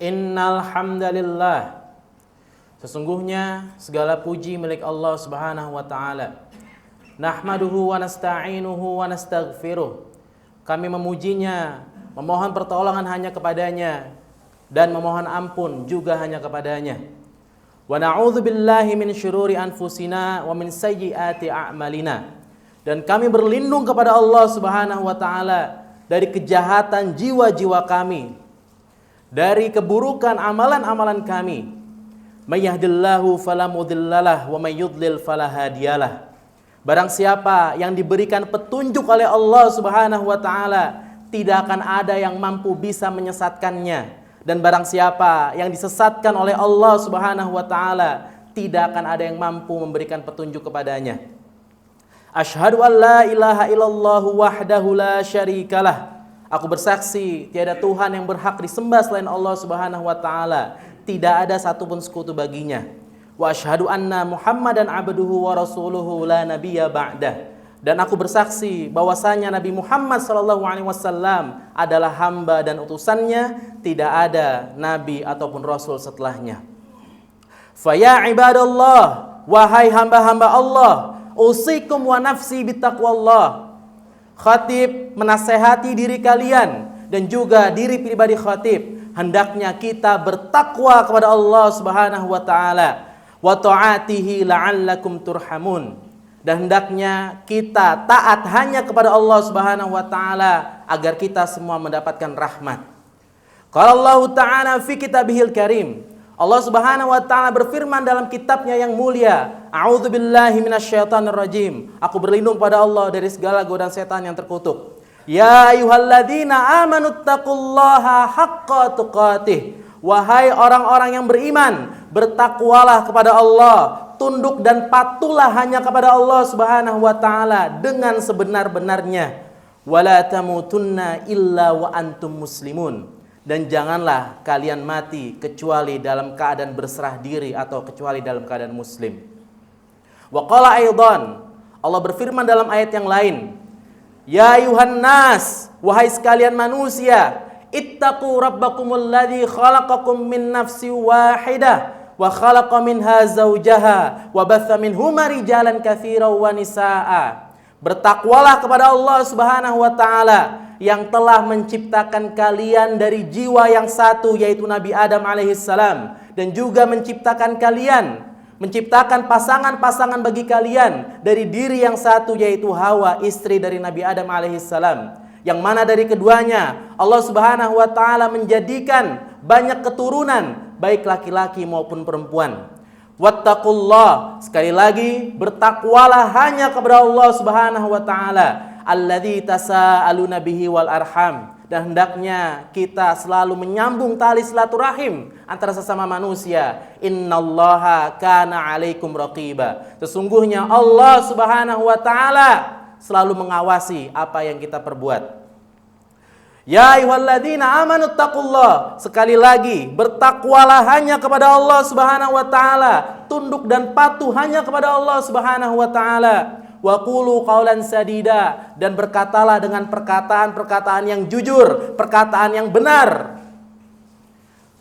Innal hamdalillah. Sesungguhnya segala puji milik Allah Subhanahu wa taala. Nahmaduhu wa nasta'inuhu wa nastaghfiruh. Kami memujinya, memohon pertolongan hanya kepadanya dan memohon ampun juga hanya kepadanya. Wa na'udzu billahi min syururi anfusina wa min sayyiati a'malina. Dan kami berlindung kepada Allah Subhanahu wa taala dari kejahatan jiwa-jiwa kami, dari keburukan amalan-amalan kami. May yahdihillahu fala mudhillalah wa may yudlil fala hadiyalah. Barang siapa yang diberikan petunjuk oleh Allah Subhanahu wa taala, tidak akan ada yang mampu bisa menyesatkannya. Dan barang siapa yang disesatkan oleh Allah Subhanahu wa taala, tidak akan ada yang mampu memberikan petunjuk kepadanya. Asyhadu an la ilaha illallah wahdahu la syarikalah. Aku bersaksi tiada Tuhan yang berhak disembah selain Allah Subhanahu wa taala, tidak ada satupun sekutu baginya. Wa asyhadu anna Muhammadan abduhu wa rasuluhu la nabiyya ba'dah. Dan aku bersaksi bahwasanya Nabi Muhammad sallallahu alaihi wasallam adalah hamba dan utusannya, tidak ada nabi ataupun rasul setelahnya. Fa ya ibadallah, wahai hamba-hamba Allah, usikum wa nafsi bittaqwallah. Khatib menasehati diri kalian dan juga diri pribadi khatib, hendaknya kita bertakwa kepada Allah Subhanahu wa taala, wa ta'atihi la'allakum turhamun. Dan hendaknya kita taat hanya kepada Allah Subhanahu wa taala agar kita semua mendapatkan rahmat. Qala Allah Ta'ala fi kitabihil karim. Allah Subhanahu wa taala berfirman dalam kitabnya yang mulia, a'udzubillahi minasyaitonir rajim. Aku berlindung pada Allah dari segala godaan setan yang terkutuk. Ya ayyuhalladzina amanuttaqullaha haqqa tuqatih. Wahai orang-orang yang beriman, bertakwalah kepada Allah, tunduk dan patuhlah hanya kepada Allah Subhanahu wa taala dengan sebenar-benarnya. Wala tamutunna illa wa antum muslimun. Dan janganlah kalian mati kecuali dalam keadaan berserah diri atau kecuali dalam keadaan muslim. Wa qala aidan, Allah berfirman dalam ayat yang lain, ya ayuhan nas, wahai sekalian manusia, ittaqu rabbakumul ladzi khalaqakum min nafsin wahidah wa khalaqa minha zawjaha wa batha minhuma rijalan katsiran wa nisaa. Bertakwalah kepada Allah Subhanahu wa taala yang telah menciptakan kalian dari jiwa yang satu, yaitu Nabi Adam alaihissalam, dan juga menciptakan pasangan-pasangan bagi kalian dari diri yang satu, yaitu Hawa, istri dari Nabi Adam alaihissalam, yang mana dari keduanya Allah Subhanahu wa taala menjadikan banyak keturunan, baik laki-laki maupun perempuan. Wattaqullah, sekali lagi bertakwalah hanya kepada Allah Subhanahu wa taala, alladzi tasaaluna bihi wal arham. Dan hendaknya kita selalu menyambung tali silaturahim antara sesama manusia. Innallaha kana 'alaikum raqiba. Sesungguhnya Allah Subhanahu wa taala selalu mengawasi apa yang kita perbuat. Ya ayyuhalladzina amanuttaqullah, sekali lagi bertakwalah hanya kepada Allah Subhanahu wa taala, tunduk dan patuh hanya kepada Allah Subhanahu wa taala. Wa qulu qaulan sadida, dan berkatalah dengan perkataan-perkataan yang jujur, perkataan yang benar.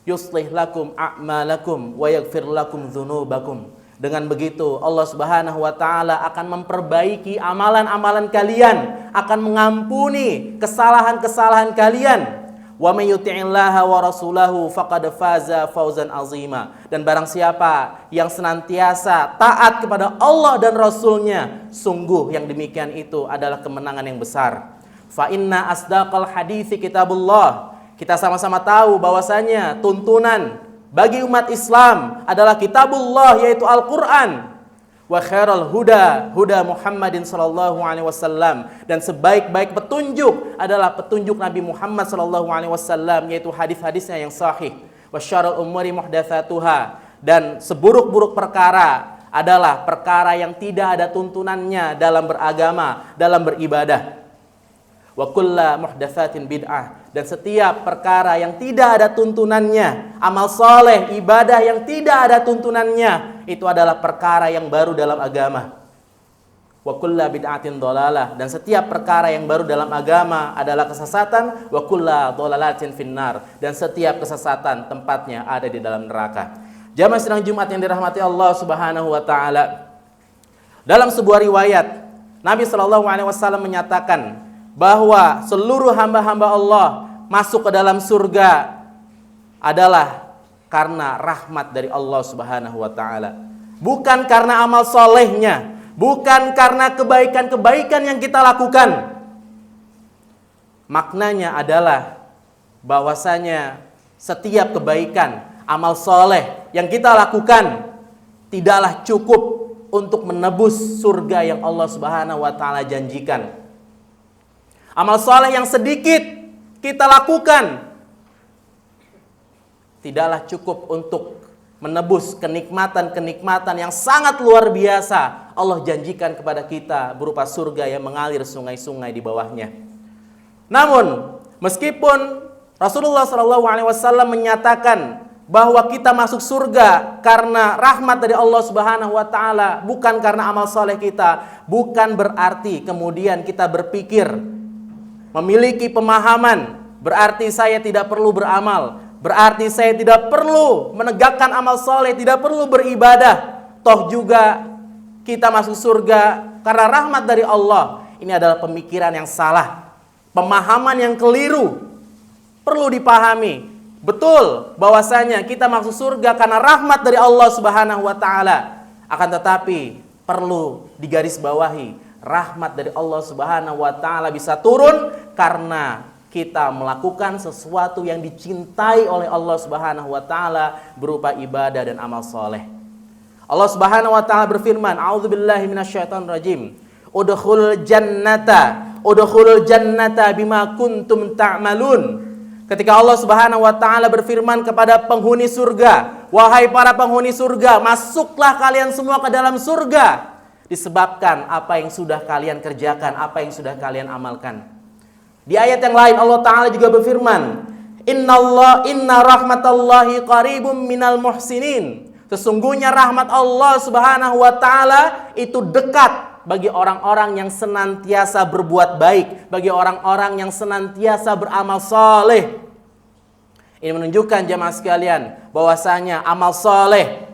Yuslih lakum a'malakum wa yaghfir lakum dzunubakum. Dengan begitu Allah Subhanahu wa taala akan memperbaiki amalan-amalan kalian, akan mengampuni kesalahan-kesalahan kalian. Wa may yuti'illaha wa rasulahu faqad faza fawzan azima. Dan barang siapa yang senantiasa taat kepada Allah dan Rasulnya, sungguh yang demikian itu adalah kemenangan yang besar. Fa inna asdaqal hadithi kitabullah. Kita sama-sama tahu bahwasanya tuntunan bagi umat Islam adalah kitabullah, yaitu Al-Quran. Wa khairal huda huda Muhammadin sallallahu alaihi wasallam. Dan sebaik-baik petunjuk adalah petunjuk Nabi Muhammad sallallahu alaihi wasallam, yaitu hadis-hadisnya yang sahih. Wa syarrul umuri muhdatsatuha. Dan seburuk-buruk perkara adalah perkara yang tidak ada tuntunannya dalam beragama, dalam beribadah. Wa kulla muhdatsatin bid'ah. Dan setiap perkara yang tidak ada tuntunannya, amal soleh, ibadah yang tidak ada tuntunannya, itu adalah perkara yang baru dalam agama. wa kullu bid'atin dhalalah, dan setiap perkara yang baru dalam agama adalah kesesatan, wa kullu dhalalatin finnar, dan setiap kesesatan tempatnya ada di dalam neraka. Jamaah sidang Jumat yang dirahmati Allah Subhanahu wa taala. Dalam sebuah riwayat, Nabi sallallahu alaihi wasallam menyatakan bahwa seluruh hamba-hamba Allah masuk ke dalam surga adalah karena rahmat dari Allah Subhanahu wa taala. Bukan karena amal solehnya, bukan karena kebaikan-kebaikan yang kita lakukan. Maknanya adalah bahwasanya setiap kebaikan, amal soleh yang kita lakukan tidaklah cukup untuk menebus surga yang Allah Subhanahu wa taala janjikan. Amal soleh yang sedikit kita lakukan tidaklah cukup untuk menebus kenikmatan-kenikmatan yang sangat luar biasa Allah janjikan kepada kita berupa surga yang mengalir sungai-sungai di bawahnya. Namun, meskipun Rasulullah SAW menyatakan bahwa kita masuk surga karena rahmat dari Allah Subhanahu wa taala, bukan karena amal soleh kita, bukan berarti kemudian kita berpikir memiliki pemahaman berarti saya tidak perlu beramal, berarti saya tidak perlu menegakkan amal soleh, tidak perlu beribadah, toh juga kita masuk surga karena rahmat dari Allah. Ini adalah pemikiran yang salah, pemahaman yang keliru. Perlu dipahami betul bahwasanya kita masuk surga karena rahmat dari Allah Subhanahu wa taala. Akan tetapi perlu digarisbawahi, rahmat dari Allah Subhanahu wa taala bisa turun karena kita melakukan sesuatu yang dicintai oleh Allah Subhanahu wa taala berupa ibadah dan amal soleh. Allah Subhanahu wa taala berfirman, "A'udzubillahi minasyaitonirrajim. Udkhulul jannata bima kuntum ta'malun." Ketika Allah Subhanahu wa taala berfirman kepada penghuni surga, "Wahai para penghuni surga, masuklah kalian semua ke dalam surga disebabkan apa yang sudah kalian kerjakan, apa yang sudah kalian amalkan." Di ayat yang lain Allah Ta'ala juga berfirman, Inna rahmatallahi qaribum minal muhsinin. Sesungguhnya rahmat Allah Subhanahu wa taala itu dekat bagi orang-orang yang senantiasa berbuat baik, bagi orang-orang yang senantiasa beramal saleh. Ini menunjukkan jemaah sekalian bahwasanya amal saleh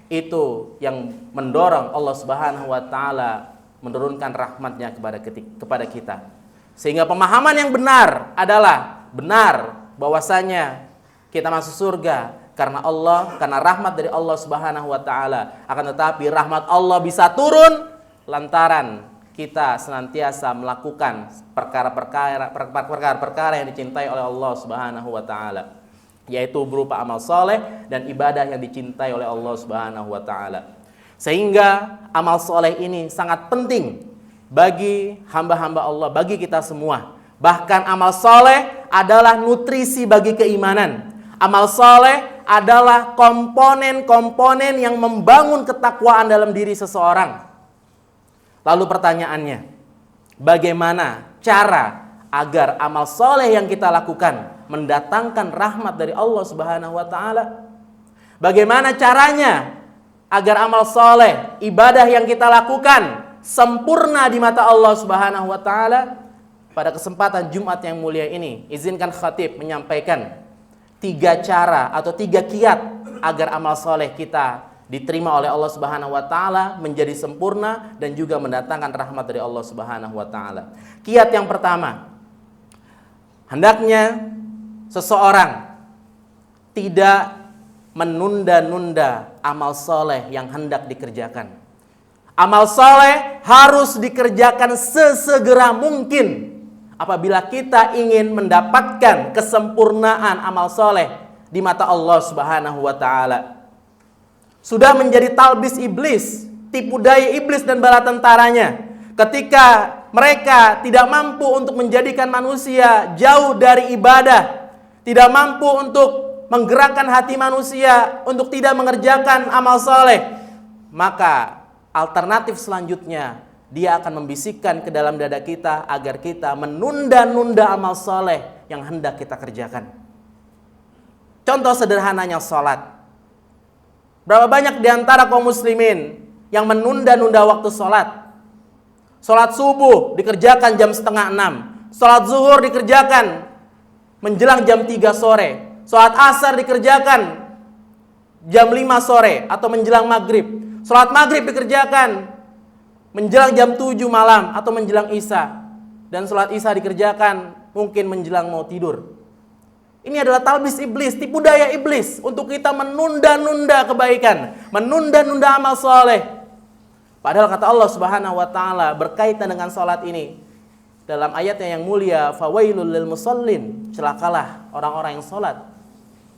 itu yang mendorong Allah Subhanahu wa taala menurunkan rahmatnya kepada kita. Sehingga pemahaman yang benar adalah benar bahwasanya kita masuk surga karena Allah, karena rahmat dari Allah Subhanahu wa taala. Akan tetapi rahmat Allah bisa turun lantaran kita senantiasa melakukan perkara-perkara yang dicintai oleh Allah Subhanahu wa taala, yaitu berupa amal soleh dan ibadah yang dicintai oleh Allah Subhanahu wa taala. Sehingga amal soleh ini sangat penting bagi hamba-hamba Allah, bagi kita semua. Bahkan amal soleh adalah nutrisi bagi keimanan. Amal soleh adalah komponen-komponen yang membangun ketakwaan dalam diri seseorang. Lalu pertanyaannya, bagaimana cara agar amal soleh yang kita lakukan mendatangkan rahmat dari Allah Subhanahu wa taala? Bagaimana caranya agar amal soleh, ibadah yang kita lakukan sempurna di mata Allah Subhanahu wa taala? Pada kesempatan Jumat yang mulia ini, izinkan khatib menyampaikan 3 cara atau 3 kiat agar amal soleh kita diterima oleh Allah Subhanahu wa taala, menjadi sempurna dan juga mendatangkan rahmat dari Allah Subhanahu wa taala. Kiat yang pertama, hendaknya seseorang tidak menunda-nunda amal soleh yang hendak dikerjakan. Amal soleh harus dikerjakan sesegera mungkin apabila kita ingin mendapatkan kesempurnaan amal soleh di mata Allah Subhanahu wa taala. Sudah menjadi talbis iblis, tipu daya iblis dan bala tentaranya ketika mereka tidak mampu untuk menjadikan manusia jauh dari ibadah, tidak mampu untuk menggerakkan hati manusia untuk tidak mengerjakan amal soleh, maka alternatif selanjutnya dia akan membisikkan ke dalam dada kita agar kita menunda-nunda amal soleh yang hendak kita kerjakan. Contoh sederhananya sholat. Berapa banyak di antara kaum muslimin yang menunda-nunda waktu sholat? Sholat subuh dikerjakan jam setengah 6. Sholat zuhur dikerjakan menjelang jam 3 sore. Sholat asar dikerjakan jam 5 sore atau menjelang maghrib. Sholat maghrib dikerjakan menjelang jam 7 malam atau menjelang isya. Dan sholat isya dikerjakan mungkin menjelang mau tidur. Ini adalah talbis iblis, tipu daya iblis untuk kita menunda-nunda kebaikan, menunda-nunda amal soleh. Padahal kata Allah Subhanahu wa taala berkaitan dengan sholat ini dalam ayatnya yang mulia, fawailul lil musallin, celakalah orang-orang yang sholat,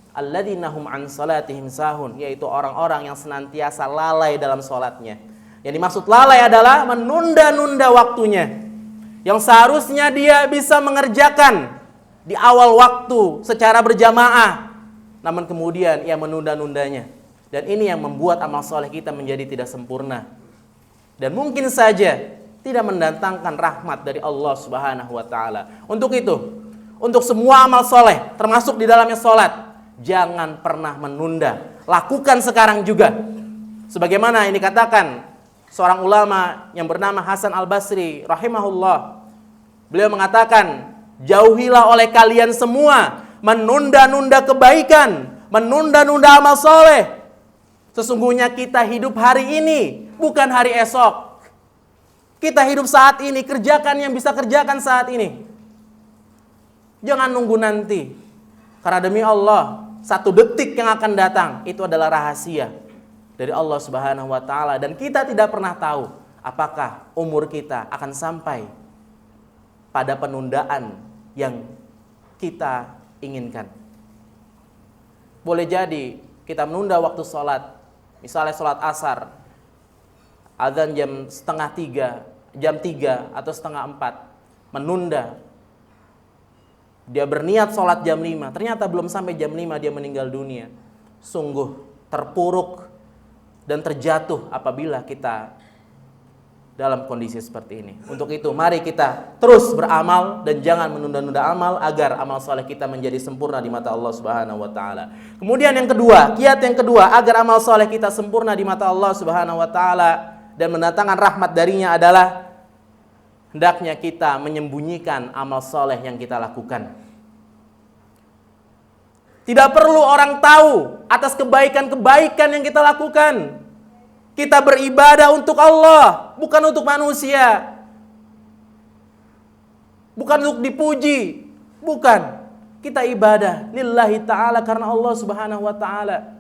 alladzina hum an salatihim sahun, yaitu orang-orang yang senantiasa lalai dalam sholatnya. Yang dimaksud lalai adalah menunda-nunda waktunya, yang seharusnya dia bisa mengerjakan di awal waktu secara berjamaah, namun kemudian ia menunda-nundanya. Dan ini yang membuat amal soleh kita menjadi tidak sempurna, dan mungkin saja tidak mendatangkan rahmat dari Allah Subhanahu wa taala. Untuk itu, untuk semua amal soleh, termasuk di dalamnya sholat, jangan pernah menunda. Lakukan sekarang juga. Sebagaimana ini dikatakan seorang ulama yang bernama Hasan Al-Basri rahimahullah. Beliau mengatakan, jauhilah oleh kalian semua menunda-nunda kebaikan, menunda-nunda amal soleh. Sesungguhnya kita hidup hari ini, bukan hari esok. Kita hidup saat ini, kerjakan yang bisa kerjakan saat ini. Jangan nunggu nanti. Karena demi Allah, 1 detik yang akan datang itu adalah rahasia dari Allah Subhanahu wa taala, dan kita tidak pernah tahu apakah umur kita akan sampai pada penundaan yang kita inginkan. Boleh jadi kita menunda waktu sholat, misalnya sholat asar, azan jam setengah 3, jam 3 atau setengah 4, menunda. Dia berniat sholat jam 5, ternyata belum sampai jam 5 dia meninggal dunia. Sungguh terpuruk dan terjatuh apabila kita dalam kondisi seperti ini. Untuk itu mari kita terus beramal dan jangan menunda-nunda amal agar amal soleh kita menjadi sempurna di mata Allah Subhanahu wa taala. Kemudian yang kedua, kiat yang kedua agar amal soleh kita sempurna di mata Allah Subhanahu wa taala dan mendatangkan rahmat darinya adalah hendaknya kita menyembunyikan amal soleh yang kita lakukan. Tidak perlu orang tahu atas kebaikan-kebaikan yang kita lakukan. Kita beribadah untuk Allah, bukan untuk manusia. Bukan untuk dipuji, bukan. Kita ibadah lillahi ta'ala karena Allah Subhanahu wa ta'ala.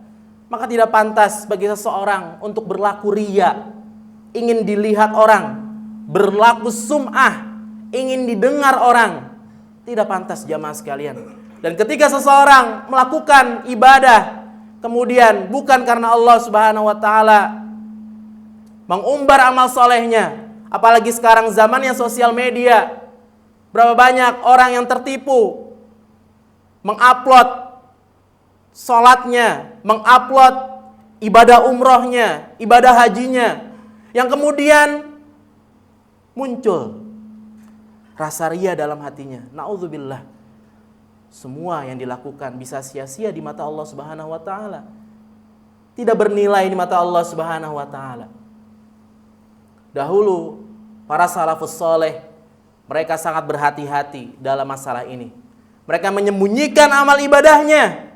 Maka tidak pantas bagi seseorang untuk berlaku riya, ingin dilihat orang, berlaku sum'ah, ingin didengar orang. Tidak pantas jamaah sekalian. Dan ketika seseorang melakukan ibadah kemudian bukan karena Allah Subhanahu wa taala, mengumbar amal solehnya, apalagi sekarang zamannya sosial media, berapa banyak orang yang tertipu mengupload sholatnya, mengupload ibadah umrohnya, ibadah hajinya, yang kemudian muncul rasa ria dalam hatinya. Na'udzubillah. Semua yang dilakukan bisa sia-sia di mata Allah Subhanahu wa taala. Tidak bernilai di mata Allah Subhanahu wa taala. Dahulu para salafus soleh, mereka sangat berhati-hati dalam masalah ini. Mereka menyembunyikan amal ibadahnya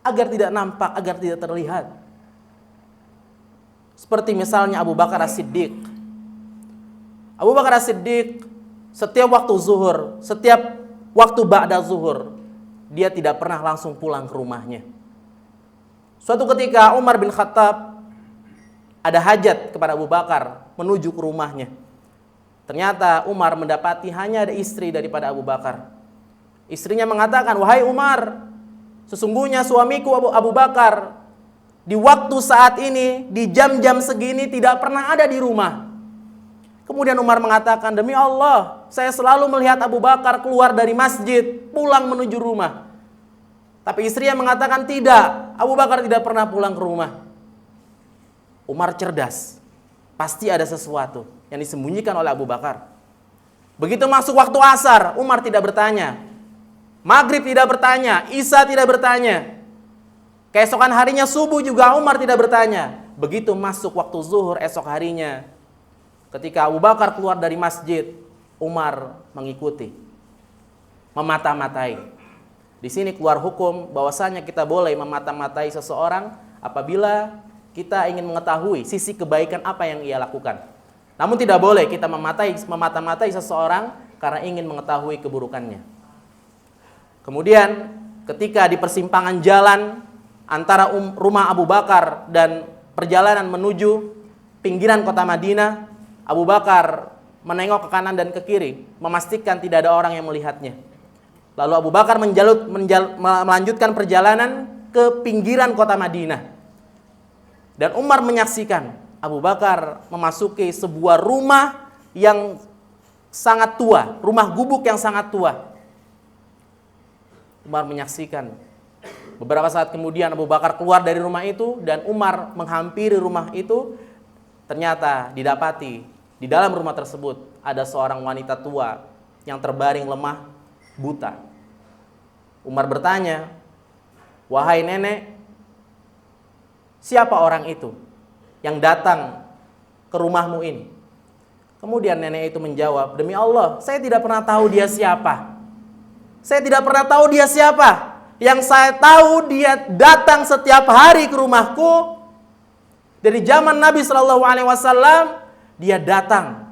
agar tidak nampak, agar tidak terlihat. Seperti misalnya Abu Bakar As-Siddiq. Abu Bakar As-Siddiq setiap waktu zuhur, setiap waktu ba'da zuhur, dia tidak pernah langsung pulang ke rumahnya. Suatu ketika Umar bin Khattab ada hajat kepada Abu Bakar menuju ke rumahnya. Ternyata Umar mendapati hanya ada istri daripada Abu Bakar. Istrinya mengatakan, "Wahai Umar, sesungguhnya suamiku Abu Bakar di waktu saat ini, di jam-jam segini tidak pernah ada di rumah." Kemudian Umar mengatakan, "Demi Allah, saya selalu melihat Abu Bakar keluar dari masjid, pulang menuju rumah." Tapi istrinya mengatakan, "Tidak, Abu Bakar tidak pernah pulang ke rumah." Umar cerdas. Pasti ada sesuatu yang disembunyikan oleh Abu Bakar. Begitu masuk waktu asar, Umar tidak bertanya. Maghrib tidak bertanya, Isya tidak bertanya. Keesokan harinya subuh juga Umar tidak bertanya. Begitu masuk waktu zuhur esok harinya, Ketika Abu Bakar keluar dari masjid, Umar mengikuti, memata-matai. Di sini keluar hukum bahwasanya kita boleh memata-matai seseorang apabila kita ingin mengetahui sisi kebaikan apa yang ia lakukan. Namun tidak boleh kita memata-matai seseorang karena ingin mengetahui keburukannya. Kemudian ketika di persimpangan jalan antara rumah Abu Bakar dan perjalanan menuju pinggiran kota Madinah, Abu Bakar menengok ke kanan dan ke kiri, memastikan tidak ada orang yang melihatnya. Lalu Abu Bakar melanjutkan perjalanan ke pinggiran kota Madinah. Dan Umar menyaksikan Abu Bakar memasuki sebuah rumah yang sangat tua, rumah gubuk yang sangat tua. Umar menyaksikan. Beberapa saat kemudian Abu Bakar keluar dari rumah itu dan Umar menghampiri rumah itu. Ternyata didapati di dalam rumah tersebut ada seorang wanita tua yang terbaring lemah, buta. Umar bertanya, "Wahai nenek, siapa orang itu yang datang ke rumahmu ini?" Kemudian nenek itu menjawab, "Demi Allah, saya tidak pernah tahu dia siapa. Saya tidak pernah tahu dia siapa. Yang saya tahu dia datang setiap hari ke rumahku. Dari zaman Nabi SAW, dia datang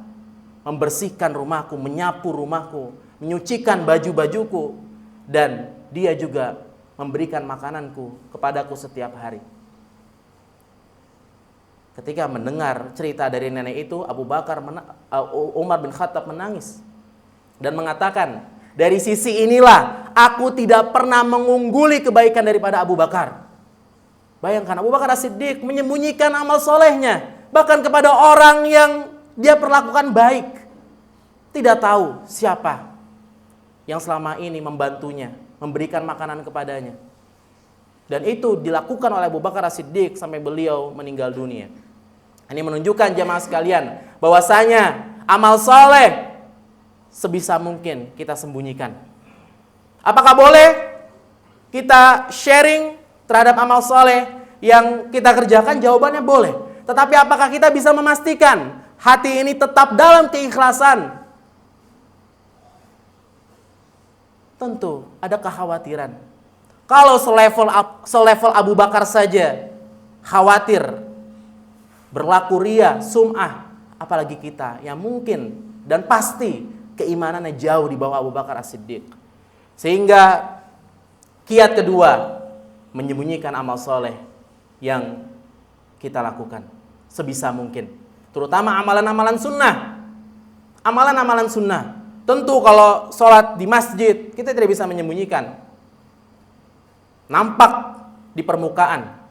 membersihkan rumahku, menyapu rumahku, menyucikan baju-bajuku, dan dia juga memberikan makananku kepadaku setiap hari." Ketika mendengar cerita dari nenek itu, Umar bin Khattab menangis dan mengatakan, "Dari sisi inilah aku tidak pernah mengungguli kebaikan daripada Abu Bakar." Bayangkan, Abu Bakar As-Siddiq menyembunyikan amal solehnya, bahkan kepada orang yang dia perlakukan baik. Tidak tahu siapa yang selama ini membantunya, memberikan makanan kepadanya. Dan itu dilakukan oleh Abu Bakar As-Siddiq sampai beliau meninggal dunia. Ini menunjukkan jamaah sekalian bahwasanya amal soleh sebisa mungkin kita sembunyikan. Apakah boleh kita sharing terhadap amal soleh yang kita kerjakan? Jawabannya boleh. Tetapi apakah kita bisa memastikan hati ini tetap dalam keikhlasan? Tentu ada kekhawatiran. Kalau selevel Abu Bakar saja khawatir berlaku ria, sum'ah, apalagi kita yang mungkin dan pasti keimanannya jauh di bawah Abu Bakar As-Siddiq. Sehingga kiat kedua, menyembunyikan amal soleh yang kita lakukan sebisa mungkin, terutama amalan-amalan sunnah. Amalan-amalan sunnah, tentu kalau sholat di masjid kita tidak bisa menyembunyikan, nampak di permukaan.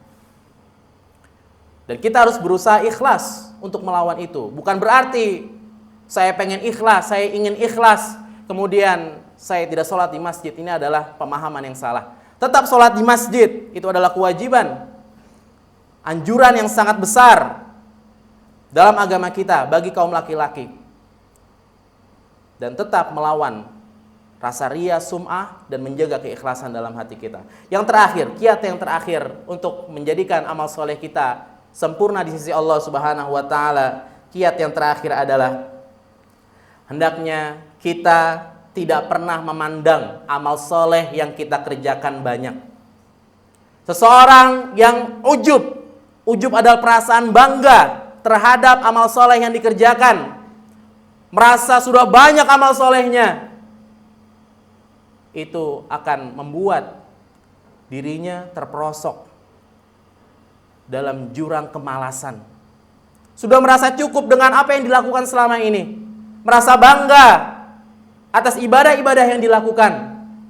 Dan kita harus berusaha ikhlas untuk melawan itu. Bukan berarti saya pengen ikhlas, saya ingin ikhlas, kemudian saya tidak sholat di masjid. Ini adalah pemahaman yang salah. Tetap sholat di masjid, itu adalah kewajiban, anjuran yang sangat besar dalam agama kita bagi kaum laki-laki. Dan tetap melawan rasa ria, sum'ah, dan menjaga keikhlasan dalam hati kita. Yang terakhir, kiat yang terakhir untuk menjadikan amal soleh kita sempurna di sisi Allah Subhanahu wa Ta'ala, kiat yang terakhir adalah hendaknya kita tidak pernah memandang amal soleh yang kita kerjakan banyak. Seseorang yang ujub adalah perasaan bangga terhadap amal soleh yang dikerjakan, merasa sudah banyak amal solehnya, itu akan membuat dirinya terperosok dalam jurang kemalasan. Sudah merasa cukup dengan apa yang dilakukan selama ini, merasa bangga atas ibadah-ibadah yang dilakukan,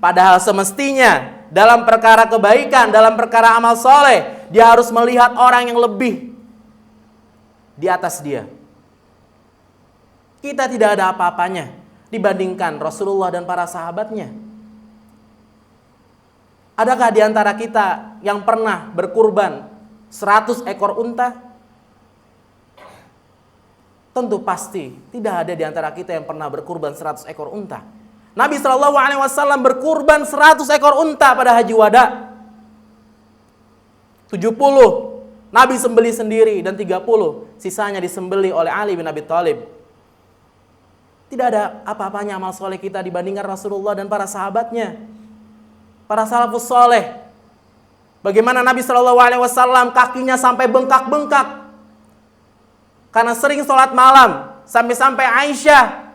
padahal semestinya dalam perkara kebaikan, dalam perkara amal soleh, dia harus melihat orang yang lebih di atas dia. Kita tidak ada apa-apanya dibandingkan Rasulullah dan para sahabatnya. Adakah di antara kita yang pernah berkurban 100 ekor unta? Tentu pasti tidak ada di antara kita yang pernah berkurban 100 ekor unta. Nabi SAW berkurban 100 ekor unta pada Haji Wada. 70 Nabi sembeli sendiri dan 30 sisanya disembeli oleh Ali bin Abi Thalib. Tidak ada apa-apanya amal soleh kita dibandingkan Rasulullah dan para sahabatnya, para salafus soleh. Bagaimana Nabi SAW kakinya sampai bengkak-bengkak karena sering sholat malam. Sampai-sampai Aisyah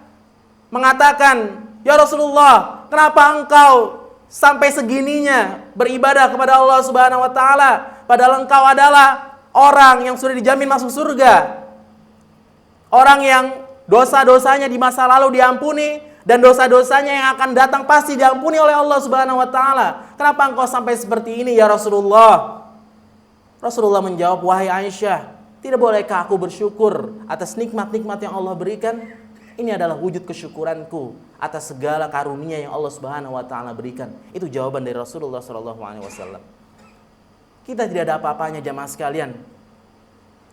mengatakan, "Ya Rasulullah, kenapa engkau sampai segininya beribadah kepada Allah Subhanahu wa taala, padahal engkau adalah orang yang sudah dijamin masuk surga. Orang yang dosa-dosanya di masa lalu diampuni dan dosa-dosanya yang akan datang pasti diampuni oleh Allah Subhanahu wa taala. Kenapa engkau sampai seperti ini ya Rasulullah?" Rasulullah menjawab, "Wahai Aisyah, tidak bolehkah aku bersyukur atas nikmat-nikmat yang Allah berikan? Ini adalah wujud kesyukuranku atas segala karunia yang Allah Subhanahu wa taala berikan." Itu jawaban dari Rasulullah SAW. Kita tidak ada apa-apanya jamaah sekalian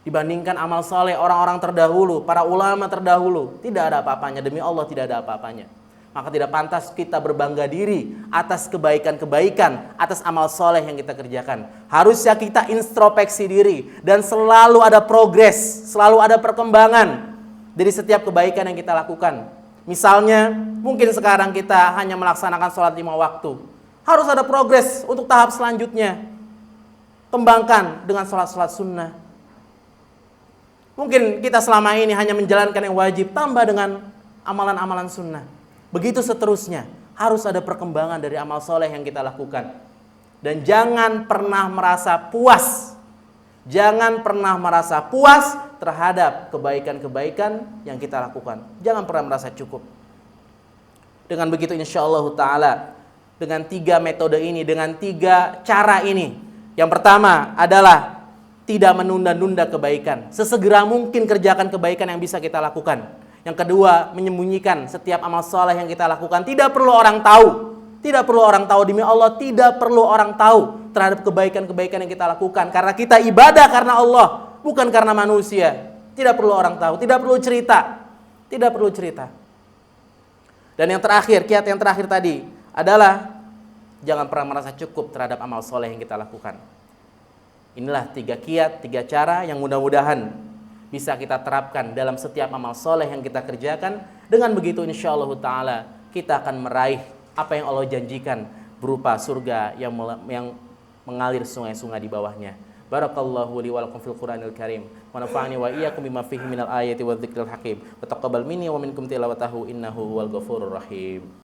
dibandingkan amal saleh orang-orang terdahulu, para ulama terdahulu. Tidak ada apa-apanya, demi Allah tidak ada apa-apanya. Maka tidak pantas kita berbangga diri atas kebaikan-kebaikan, atas amal soleh yang kita kerjakan. Harusnya kita introspeksi diri dan selalu ada progres, selalu ada perkembangan dari setiap kebaikan yang kita lakukan. Misalnya, mungkin sekarang kita hanya melaksanakan sholat 5 waktu. Harus ada progres untuk tahap selanjutnya. Kembangkan dengan sholat-sholat sunnah. Mungkin kita selama ini hanya menjalankan yang wajib, tambah dengan amalan-amalan sunnah. Begitu seterusnya, harus ada perkembangan dari amal soleh yang kita lakukan. Dan jangan pernah merasa puas. Jangan pernah merasa puas terhadap kebaikan-kebaikan yang kita lakukan. Jangan pernah merasa cukup. Dengan begitu insyaallah ta'ala, dengan 3 metode ini, dengan 3 cara ini. Yang pertama adalah tidak menunda-nunda kebaikan. Sesegera mungkin kerjakan kebaikan yang bisa kita lakukan. Yang kedua, menyembunyikan setiap amal soleh yang kita lakukan. Tidak perlu orang tahu. Tidak perlu orang tahu, demi Allah tidak perlu orang tahu terhadap kebaikan-kebaikan yang kita lakukan. Karena kita ibadah karena Allah, bukan karena manusia. Tidak perlu orang tahu, tidak perlu cerita. Tidak perlu cerita. Dan yang terakhir, kiat yang terakhir tadi adalah jangan pernah merasa cukup terhadap amal soleh yang kita lakukan. Inilah 3 kiat, 3 cara yang mudah-mudahan bisa kita terapkan dalam setiap amal soleh yang kita kerjakan. Dengan begitu insyaallah ta'ala kita akan meraih apa yang Allah janjikan berupa surga yang mengalir sungai-sungai di bawahnya. Barakallahu li wa lakum fil Qur'anil Karim wa nafa'ani wa iyyakum bima fihi minal ayati wa dzikril hakim. Wa taqabbal minni wa minkum tilawatahu innahu huwal ghafurur rahim.